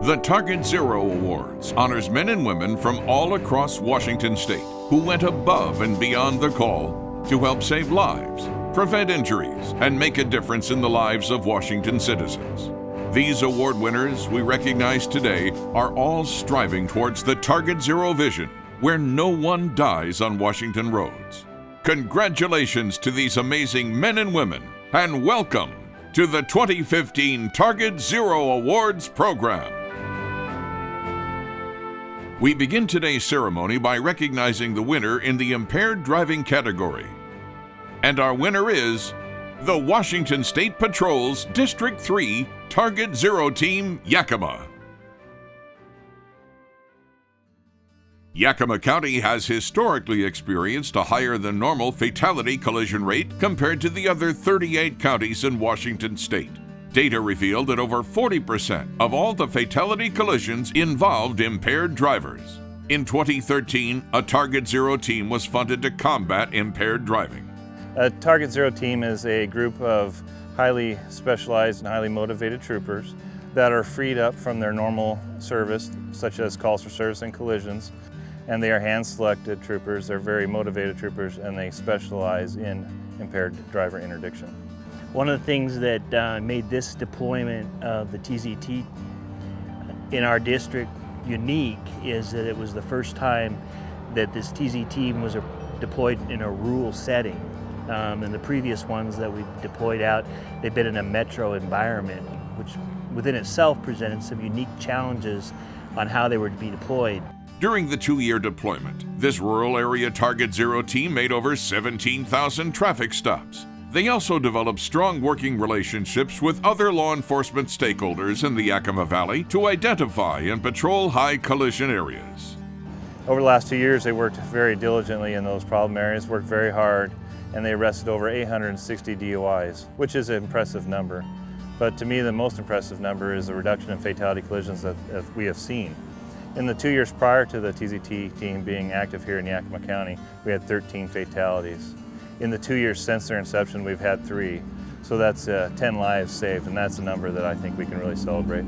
The Target Zero Awards honors men and women from all across Washington state who went above and beyond the call to help save lives, prevent injuries, and make a difference in the lives of Washington citizens. These award winners we recognize today are all striving towards the Target Zero vision, where no one dies on Washington roads. Congratulations to these amazing men and women, and welcome to the 2015 Target Zero Awards program. We begin today's ceremony by recognizing the winner in the impaired driving category. And our winner is the Washington State Patrol's District 3 Target Zero Team, Yakima. Yakima County has historically experienced a higher than normal fatality collision rate compared to the other 38 counties in Washington state. Data revealed that over 40% of all the fatality collisions involved impaired drivers. In 2013, a Target Zero team was funded to combat impaired driving. A Target Zero team is a group of highly specialized and highly motivated troopers that are freed up from their normal service, such as calls for service and collisions, and they are hand-selected troopers. They're very motivated troopers, and they specialize in impaired driver interdiction. One of the things that made this deployment of the TZT in our district unique is that it was the first time that this TZ team was deployed in a rural setting. And the previous ones that we deployed out, they've been in a metro environment, which within itself presented some unique challenges on how they were to be deployed. During the 2-year deployment, this rural area Target Zero team made over 17,000 traffic stops. They also developed strong working relationships with other law enforcement stakeholders in the Yakima Valley to identify and patrol high collision areas. Over the last 2 years, they worked very diligently in those problem areas, worked very hard, and they arrested over 860 DUIs, which is an impressive number. But to me, the most impressive number is the reduction in fatality collisions that we have seen. In the 2 years prior to the TZT team being active here in Yakima County, we had 13 fatalities. In the 2 years since their inception, we've had 3. So that's 10 lives saved, and that's a number that I think we can really celebrate.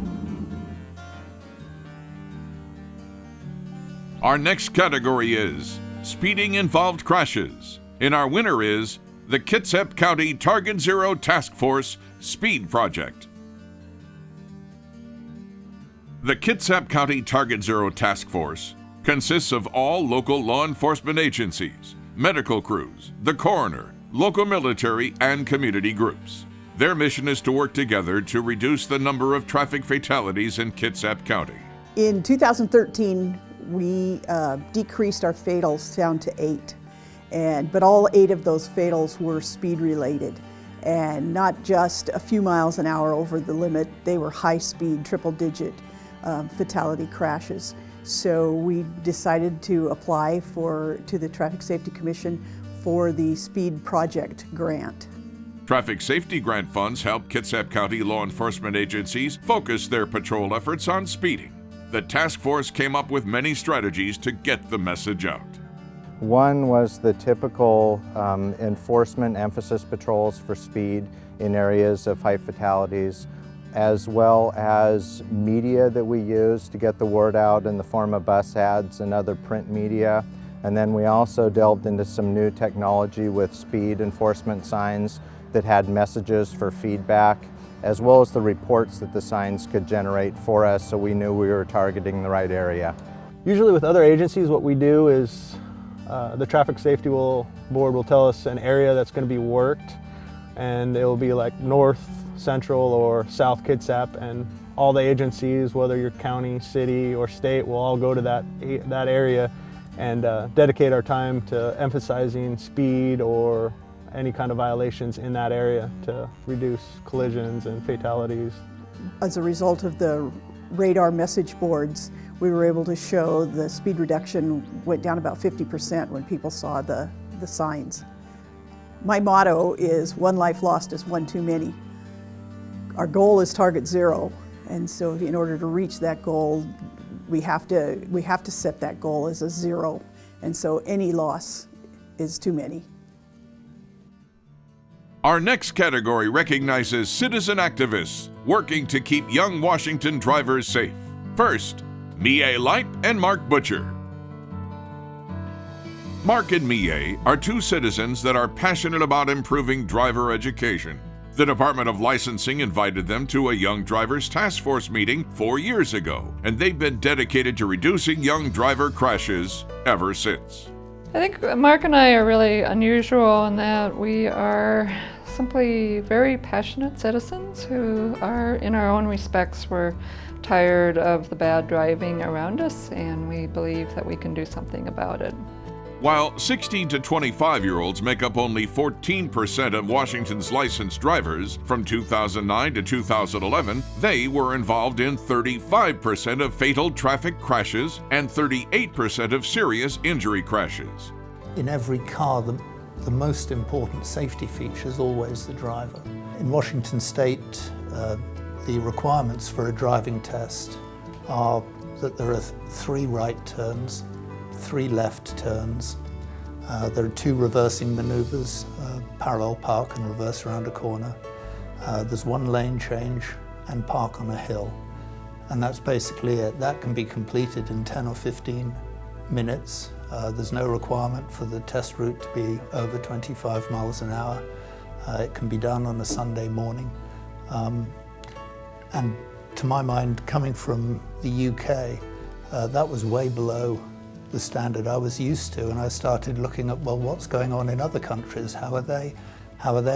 Our next category is speeding-involved crashes. And our winner is the Kitsap County Target Zero Task Force Speed Project. The Kitsap County Target Zero Task Force consists of all local law enforcement agencies, medical crews, the coroner, local military, and community groups. Their mission is to work together to reduce the number of traffic fatalities in Kitsap County. In 2013, we decreased our fatals down to 8. But all 8 of those fatals were speed related, and not just a few miles an hour over the limit. They were high speed, triple digit fatality crashes. So we decided to apply to the Traffic Safety Commission for the Speed Project grant. Traffic safety grant funds help Kitsap County law enforcement agencies focus their patrol efforts on speeding. The task force came up with many strategies to get the message out. One was the typical enforcement emphasis patrols for speed in areas of high fatalities, as well as media that we use to get the word out in the form of bus ads and other print media. And then we also delved into some new technology with speed enforcement signs that had messages for feedback, as well as the reports that the signs could generate for us, so we knew we were targeting the right area. Usually with other agencies, what we do is the Traffic Safety Board will tell us an area that's going to be worked, and it will be like north, central, or south Kitsap, and all the agencies, whether you're county, city, or state, will all go to that area and dedicate our time to emphasizing speed or any kind of violations in that area to reduce collisions and fatalities. As a result of the radar message boards, we were able to show the speed reduction went down about 50% when people saw the signs. My motto is one life lost is one too many. Our goal is Target Zero, and so in order to reach that goal, we have to set that goal as a 0, and so any loss is too many. Our next category recognizes citizen activists working to keep young Washington drivers safe. First, Mie Leip and Mark Butcher. Mark and Mie are two citizens that are passionate about improving driver education. The Department of Licensing invited them to a Young Drivers Task Force meeting 4 years ago, and they've been dedicated to reducing young driver crashes ever since. I think Mark and I are really unusual in that we are simply very passionate citizens who are, in our own respects, we're tired of the bad driving around us, and we believe that we can do something about it. While 16 to 25-year-olds make up only 14% of Washington's licensed drivers, from 2009 to 2011, they were involved in 35% of fatal traffic crashes and 38% of serious injury crashes. In every car, the most important safety feature is always the driver. In Washington State, the requirements for a driving test are that there are 3 right turns, 3 left turns. There are 2 reversing maneuvers, parallel park and reverse around a corner. There's 1 lane change and park on a hill. And that's basically it. That can be completed in 10 or 15 minutes. There's no requirement for the test route to be over 25 miles an hour. It can be done on a Sunday morning. And to my mind, coming from the UK, that was way below the standard I was used to, and I started looking at, well, what's going on in other countries? How are they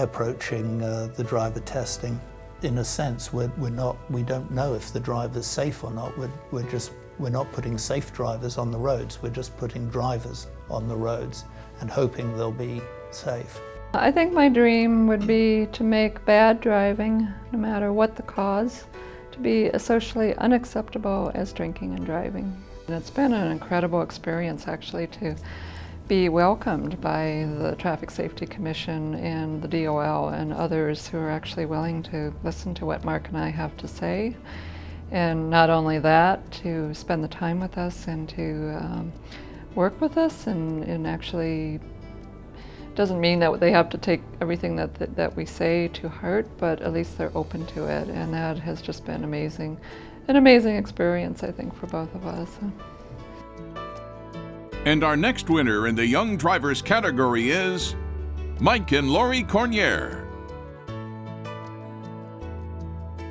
approaching the driver testing? In a sense, we don't know if the driver's safe or not. We're not putting safe drivers on the roads. We're just putting drivers on the roads and hoping they'll be safe. I think my dream would be to make bad driving, no matter what the cause, to be as socially unacceptable as drinking and driving. And it's been an incredible experience, actually, to be welcomed by the Traffic Safety Commission and the DOL and others who are actually willing to listen to what Mark and I have to say. And not only that, to spend the time with us and to work with us, and actually doesn't mean that they have to take everything that we say to heart, but at least they're open to it, and that has just been amazing. An amazing experience, I think, for both of us. And our next winner in the Young Drivers category is Mike and Lori Cornier.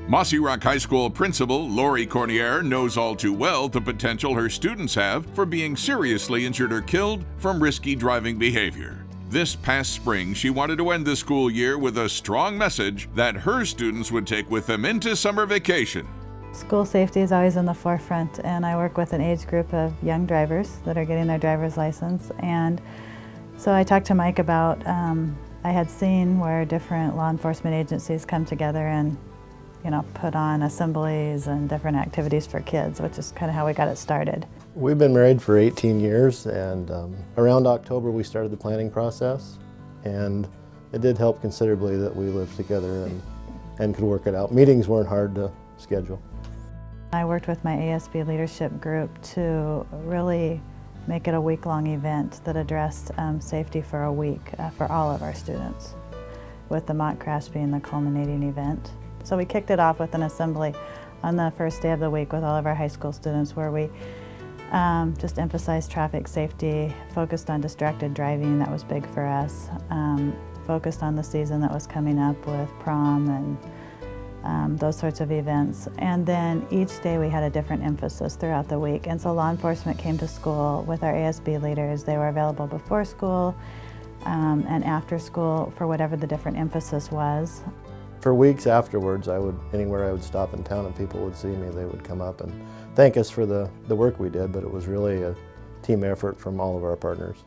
Mossy Rock High School principal Lori Cornier knows all too well the potential her students have for being seriously injured or killed from risky driving behavior. This past spring, she wanted to end the school year with a strong message that her students would take with them into summer vacation. School safety is always in the forefront, and I work with an age group of young drivers that are getting their driver's license. And so I talked to Mike about, I had seen where different law enforcement agencies come together and put on assemblies and different activities for kids, which is kind of how we got it started. We've been married for 18 years, and around October we started the planning process, and it did help considerably that we lived together and could work it out. Meetings weren't hard to schedule. I worked with my ASB leadership group to really make it a week-long event that addressed safety for a week for all of our students, with the mock crash being the culminating event. So we kicked it off with an assembly on the first day of the week with all of our high school students, where we just emphasized traffic safety, focused on distracted driving. That was big for us. Focused on the season that was coming up with prom and those sorts of events. And then each day we had a different emphasis throughout the week. And so law enforcement came to school with our ASB leaders. They were available before school and after school for whatever the different emphasis was. For weeks afterwards, anywhere I would stop in town and people would see me, they would come up and thank us for the work we did, but it was really a team effort from all of our partners.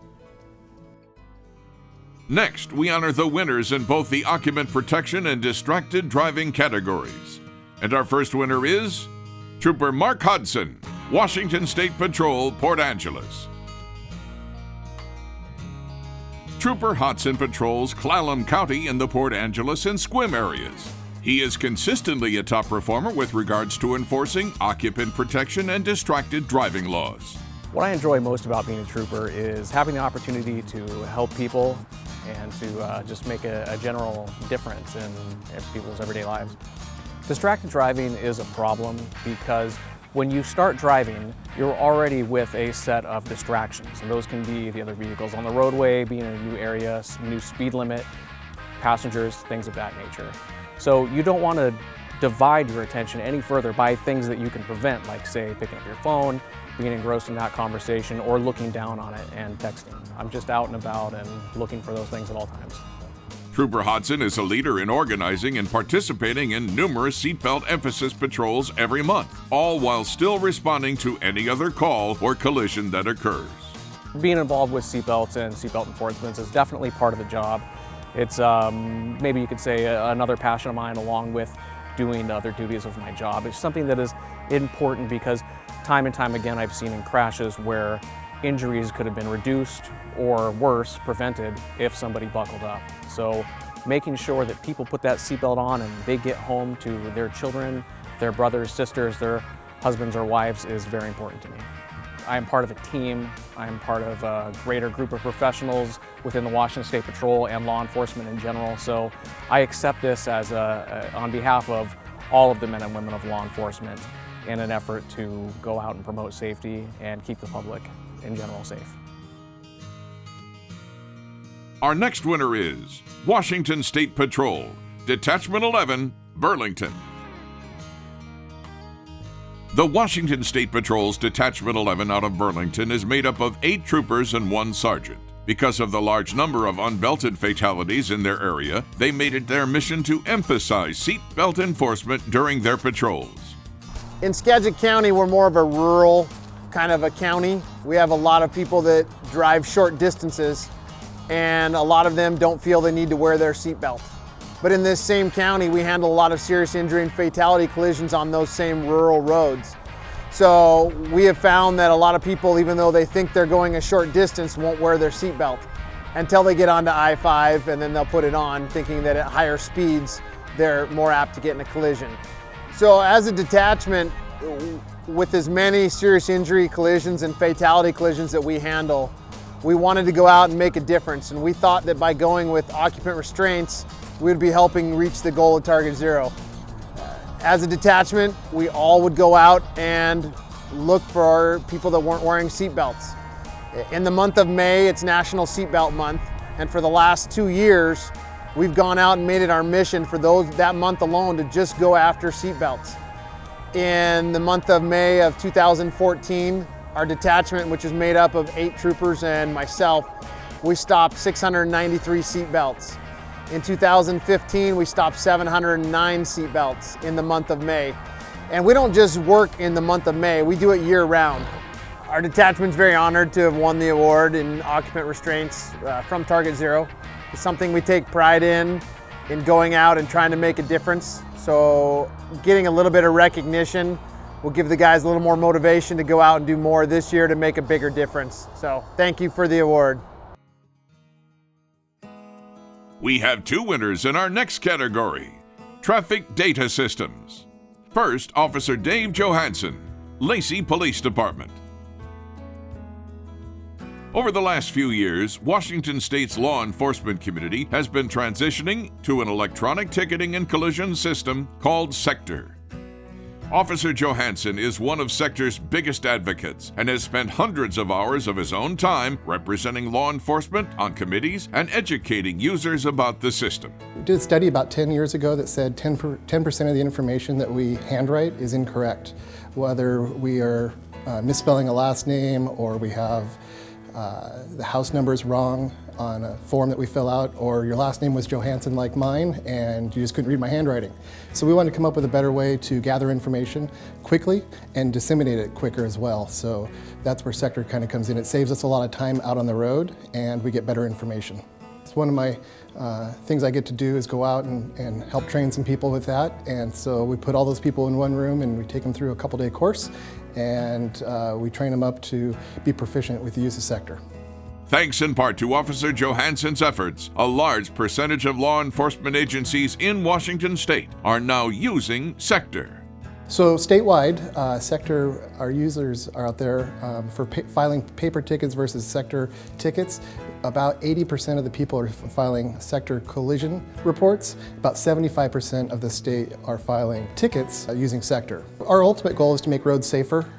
Next, we honor the winners in both the occupant protection and distracted driving categories. And our first winner is Trooper Mark Hodson, Washington State Patrol, Port Angeles. Trooper Hodson patrols Clallam County in the Port Angeles and Sequim areas. He is consistently a top performer with regards to enforcing occupant protection and distracted driving laws. What I enjoy most about being a trooper is having the opportunity to help people and to just make a general difference in people's everyday lives. Distracted driving is a problem because When you start driving, you're already with a set of distractions, and those can be the other vehicles on the roadway, being in a new area, new speed limit, passengers, things of that nature. So you don't want to divide your attention any further by things that you can prevent, like say picking up your phone, being engrossed in that conversation, or looking down on it and texting. I'm just out and about and looking for those things at all times. Trooper Hodson is a leader in organizing and participating in numerous seatbelt emphasis patrols every month, all while still responding to any other call or collision that occurs. Being involved with seatbelts and seatbelt enforcement is definitely part of the job. It's maybe you could say another passion of mine, along with doing other duties of my job. It's something that is important because time and time again I've seen in crashes where injuries could have been reduced or worse, prevented if somebody buckled up. So making sure that people put that seatbelt on and they get home to their children, their brothers, sisters, their husbands or wives is very important to me. I am part of a team. I am part of a greater group of professionals within the Washington State Patrol and law enforcement in general. So I accept this as on behalf of all of the men and women of law enforcement in an effort to go out and promote safety and keep the public in general safe. Our next winner is Washington State Patrol, Detachment 11, Burlington. The Washington State Patrol's Detachment 11 out of Burlington is made up of 8 troopers and 1 sergeant. Because of the large number of unbelted fatalities in their area, they made it their mission to emphasize seatbelt enforcement during their patrols. In Skagit County, we're more of a rural kind of a county. We have a lot of people that drive short distances, and a lot of them don't feel they need to wear their seatbelt. But in this same county, we handle a lot of serious injury and fatality collisions on those same rural roads. So we have found that a lot of people, even though they think they're going a short distance, won't wear their seatbelt until they get onto I-5, and then they'll put it on thinking that at higher speeds, they're more apt to get in a collision. So as a detachment, with as many serious injury collisions and fatality collisions that we handle, we wanted to go out and make a difference. And we thought that by going with occupant restraints, we would be helping reach the goal of Target Zero. As a detachment, we all would go out and look for people that weren't wearing seatbelts. In the month of May, it's National Seatbelt Month, and for the last 2 years, we've gone out and made it our mission for that month alone to just go after seatbelts. In the month of May of 2014, our detachment, which is made up of 8 troopers and myself, we stopped 693 seatbelts. In 2015, we stopped 709 seatbelts in the month of May. And we don't just work in the month of May, we do it year round. Our detachment's very honored to have won the award in occupant restraints from Target Zero. It's something we take pride in going out and trying to make a difference. So getting a little bit of recognition will give the guys a little more motivation to go out and do more this year to make a bigger difference. So thank you for the award. We have 2 winners in our next category, Traffic Data Systems. First, Officer Dave Johansson, Lacey Police Department. Over the last few years, Washington State's law enforcement community has been transitioning to an electronic ticketing and collision system called Sector. Officer Johansson is one of Sector's biggest advocates and has spent hundreds of hours of his own time representing law enforcement on committees and educating users about the system. We did a study about 10 years ago that said 10% of the information that we handwrite is incorrect. Whether we are misspelling a last name, or we have the house numbers wrong on a form that we fill out, or your last name was Johansson like mine and you just couldn't read my handwriting. So we wanted to come up with a better way to gather information quickly and disseminate it quicker as well. So that's where Sector kind of comes in. It saves us a lot of time out on the road and we get better information. It's one of my things I get to do is go out and help train some people with that. And so we put all those people in one room and we take them through a couple-day course, and we train them up to be proficient with the use of Sector. Thanks in part to Officer Johansson's efforts, a large percentage of law enforcement agencies in Washington State are now using Sector. So statewide, sector, our users are out there for filing paper tickets versus sector tickets. About 80% of the people are filing sector collision reports. About 75% of the state are filing tickets using sector. Our ultimate goal is to make roads safer.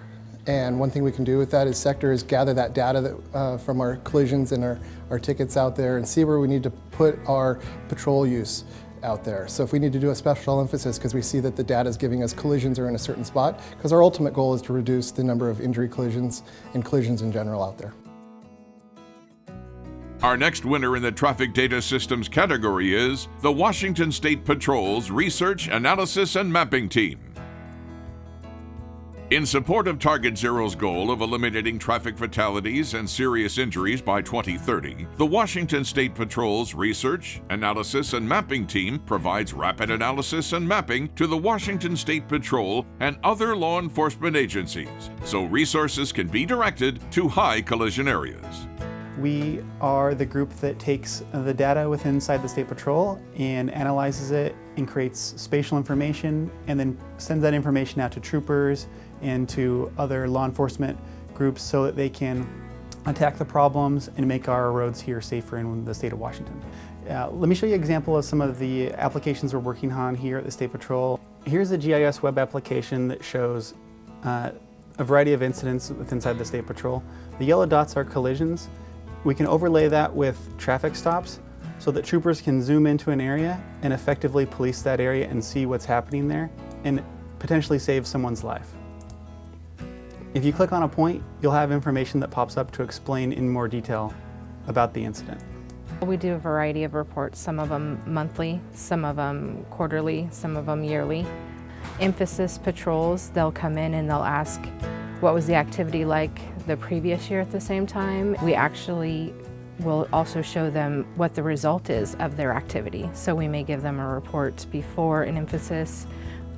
And one thing we can do with that is sector is gather that data that, from our collisions and our tickets out there and see where we need to put our patrol use out there. So if we need to do a special emphasis because we see that the data is giving us collisions are in a certain spot, because our ultimate goal is to reduce the number of injury collisions and collisions in general out there. Our next winner in the Traffic Data Systems category is the Washington State Patrol's Research, Analysis, and Mapping Team. In support of Target Zero's goal of eliminating traffic fatalities and serious injuries by 2030, the Washington State Patrol's Research, Analysis, and Mapping Team provides rapid analysis and mapping to the Washington State Patrol and other law enforcement agencies, so resources can be directed to high collision areas. We are the group that takes the data within inside the State Patrol and analyzes it and creates spatial information and then sends that information out to troopers and to other law enforcement groups so that they can attack the problems and make our roads here safer in the state of Washington. Let me show you an example of some of the applications we're working on here at the State Patrol. Here's a GIS web application that shows a variety of incidents inside the State Patrol. The yellow dots are collisions. We can overlay that with traffic stops so that troopers can zoom into an area and effectively police that area and see what's happening there and potentially save someone's life. If you click on a point, you'll have information that pops up to explain in more detail about the incident. We do a variety of reports, some of them monthly, some of them quarterly, some of them yearly. Emphasis patrols, they'll come in and they'll ask, what was the activity like the previous year at the same time? We actually will also show them what the result is of their activity. So we may give them a report before an emphasis,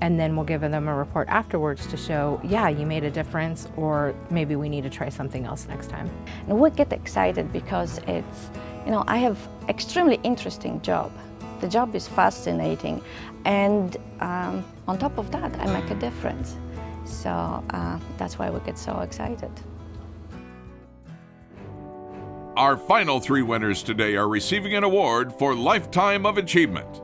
and then we'll give them a report afterwards to show, yeah, you made a difference, or maybe we need to try something else next time. And we get excited because it's, I have extremely interesting job. The job is fascinating, and on top of that, I make a difference. So that's why we get so excited. Our final three winners today are receiving an award for Lifetime of Achievement.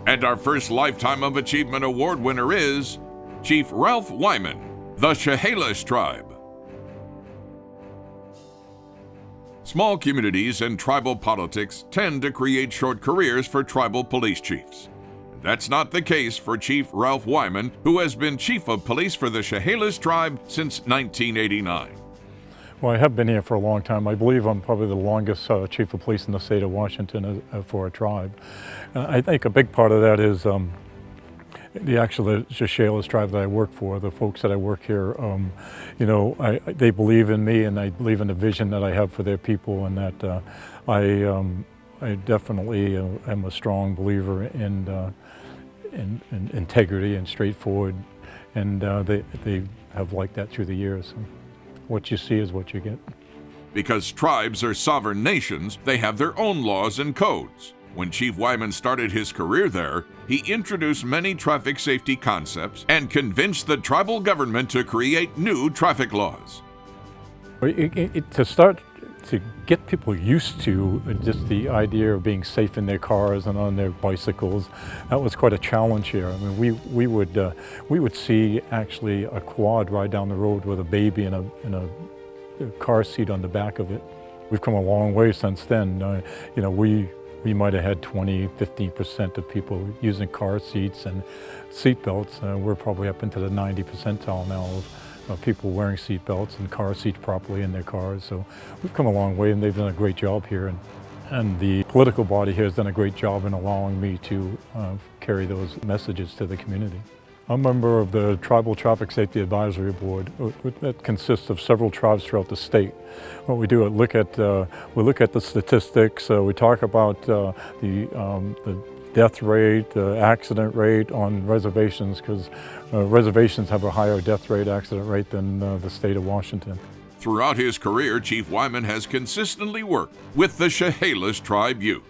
And our first Lifetime of Achievement award winner is Chief Ralph Wyman, the Chehalis Tribe. Small communities and tribal politics tend to create short careers for tribal police chiefs. That's not the case for Chief Ralph Wyman, who has been Chief of Police for the Chehalis Tribe since 1989. Well, I have been here for a long time. I believe I'm probably the longest Chief of Police in the state of Washington for a tribe. I think a big part of that is the Chehalis Tribe that I work for, the folks that I work here, they believe in me and I believe in the vision that I have for their people, and that I definitely am a strong believer in integrity and straightforward, and they have liked that through the years. What you see is what you get. Because tribes are sovereign nations, they have their own laws and codes. When Chief Wyman started his career there, he introduced many traffic safety concepts and convinced the tribal government to create new traffic laws. To get people used to just the idea of being safe in their cars and on their bicycles, that was quite a challenge here. I mean, we would see actually a quad ride down the road with a baby in a car seat on the back of it. We've come a long way since then. We might have had 20–15% of people using car seats and seat belts. We're probably up into the 90 percentile now of people wearing seat belts and car seats properly in their cars. So we've come a long way, and they've done a great job here. And the political body here has done a great job in allowing me to carry those messages to the community. I'm a member of the Tribal Traffic Safety Advisory Board that consists of several tribes throughout the state. What we do is we look at the statistics. We talk about the death rate, the accident rate on reservations, because reservations have a higher death rate, accident rate than the state of Washington. Throughout his career, Chief Wyman has consistently worked with the Chehalis Tribe youth.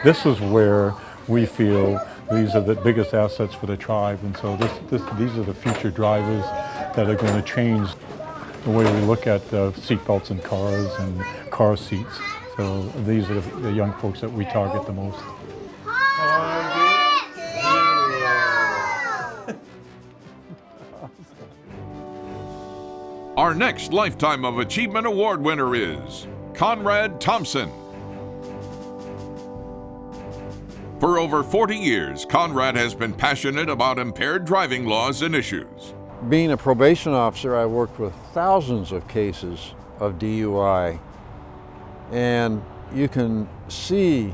This is where we feel These are the biggest assets for the tribe, and so these are the future drivers that are going to change the way we look at seatbelts in cars and car seats. So these are the young folks that we target the most. Our next Lifetime of Achievement Award winner is Conrad Thompson. For over 40 years, Conrad has been passionate about impaired driving laws and issues. Being a probation officer, I worked with thousands of cases of DUI, and you can see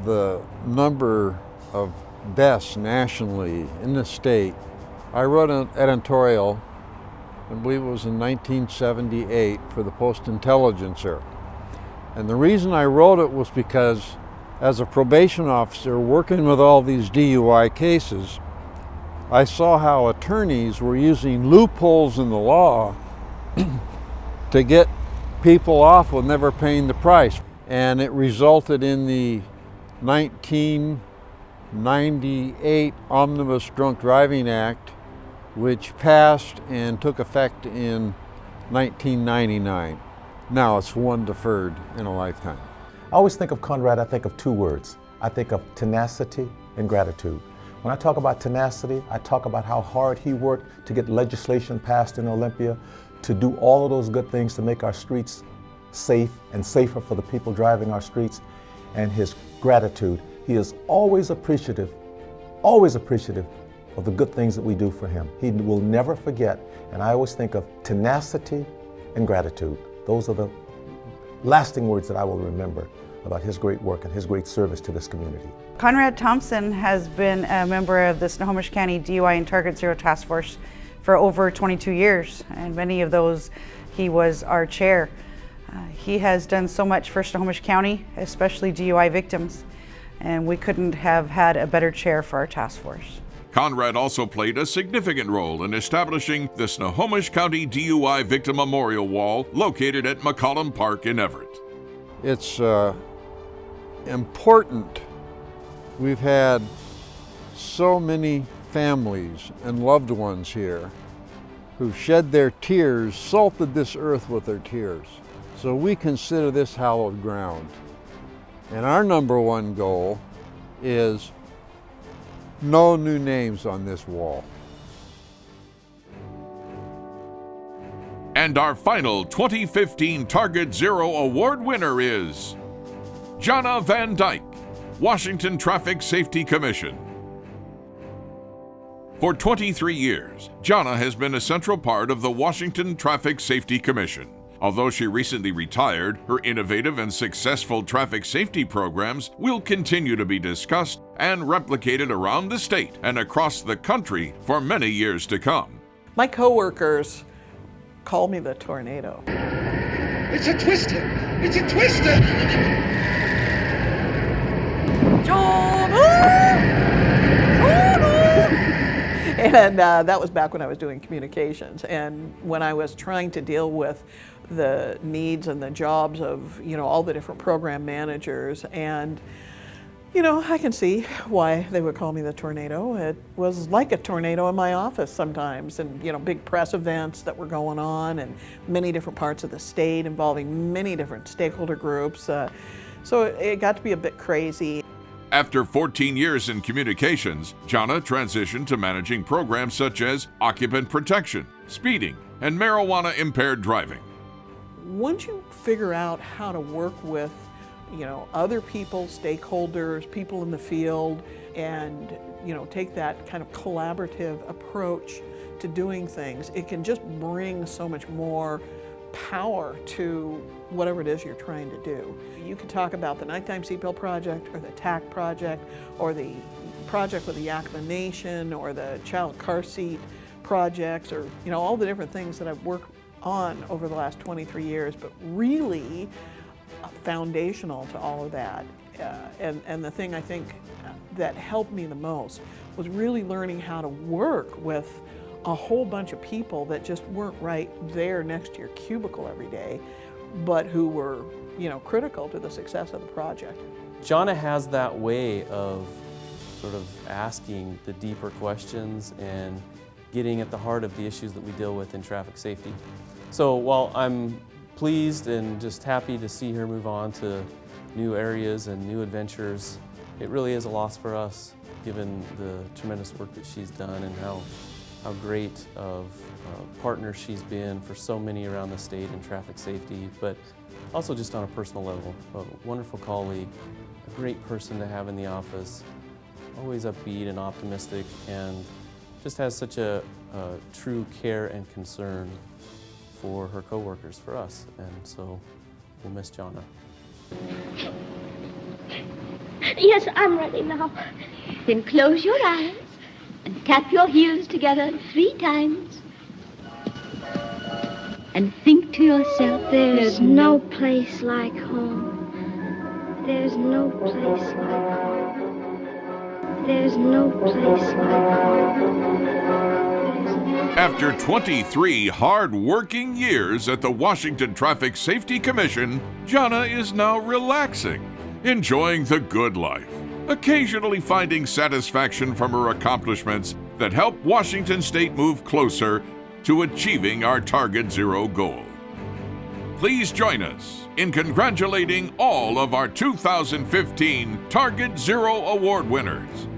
the number of deaths nationally in the state. I wrote an editorial, I believe it was in 1978, for the Post-Intelligencer. And the reason I wrote it was because as a probation officer working with all these DUI cases, I saw how attorneys were using loopholes in the law to get people off with never paying the price. And it resulted in the 1998 Omnibus Drunk Driving Act, which passed and took effect in 1999. Now it's one deferred in a lifetime. I always think of Conrad, I think of two words. I think of tenacity and gratitude. When I talk about tenacity, I talk about how hard he worked to get legislation passed in Olympia, to do all of those good things to make our streets safe and safer for the people driving our streets, and his gratitude. He is always appreciative of the good things that we do for him. He will never forget, and I always think of tenacity and gratitude. Those are the lasting words that I will remember about his great work and his great service to this community. Conrad Thompson has been a member of the Snohomish County DUI and Target Zero Task Force for over 22 years, and many of those he was our chair. He has done so much for Snohomish County, especially DUI victims, and we couldn't have had a better chair for our task force. Conrad also played a significant role in establishing the Snohomish County DUI Victim Memorial Wall located at McCollum Park in Everett. It's important. We've had so many families and loved ones here who've shed their tears, salted this earth with their tears. So we consider this hallowed ground. And our number one goal is no new names on this wall. And our final 2015 Target Zero Award winner is Jonna Van Dyke, Washington Traffic Safety Commission. For 23 years, Jonna has been a central part of the Washington Traffic Safety Commission. Although she recently retired, her innovative and successful traffic safety programs will continue to be discussed and replicated around the state and across the country for many years to come. My coworkers call me the tornado. It's a twister! It's a twister! And that was back when I was doing communications, and when I was trying to deal with the needs and the jobs of, all the different program managers, and I can see why they would call me the tornado. It was like a tornado in my office sometimes, and big press events that were going on in many different parts of the state involving many different stakeholder groups. So it got to be a bit crazy. After 14 years in communications, Jonna transitioned to managing programs such as occupant protection, speeding, and marijuana-impaired driving. Once you figure out how to work with, other people, stakeholders, people in the field, and, take that kind of collaborative approach to doing things, it can just bring so much more power to whatever it is you're trying to do. You can talk about the Nighttime Seatbelt Project, or the TAC project, or the project with the Yakima Nation, or the child car seat projects, or all the different things that I've worked on over the last 23 years, but really foundational to all of that. And the thing I think that helped me the most was really learning how to work with a whole bunch of people that just weren't right there next to your cubicle every day, but who were, critical to the success of the project. Jonna has that way of sort of asking the deeper questions and getting at the heart of the issues that we deal with in traffic safety. So while I'm pleased and just happy to see her move on to new areas and new adventures, it really is a loss for us, given the tremendous work that she's done and how great of a partner she's been for so many around the state in traffic safety, but also just on a personal level. A wonderful colleague, a great person to have in the office, always upbeat and optimistic, and just has such a true care and concern for her coworkers, for us, and so we'll miss Jonna. Yes, I'm ready now. Then close your eyes and tap your heels together 3 times. And think to yourself, there's no place like home. There's no place like home. There's no place like home. After 23 hard-working years at the Washington Traffic Safety Commission, Jonna is now relaxing, enjoying the good life, occasionally finding satisfaction from her accomplishments that help Washington State move closer to achieving our Target Zero goal. Please join us in congratulating all of our 2015 Target Zero Award winners.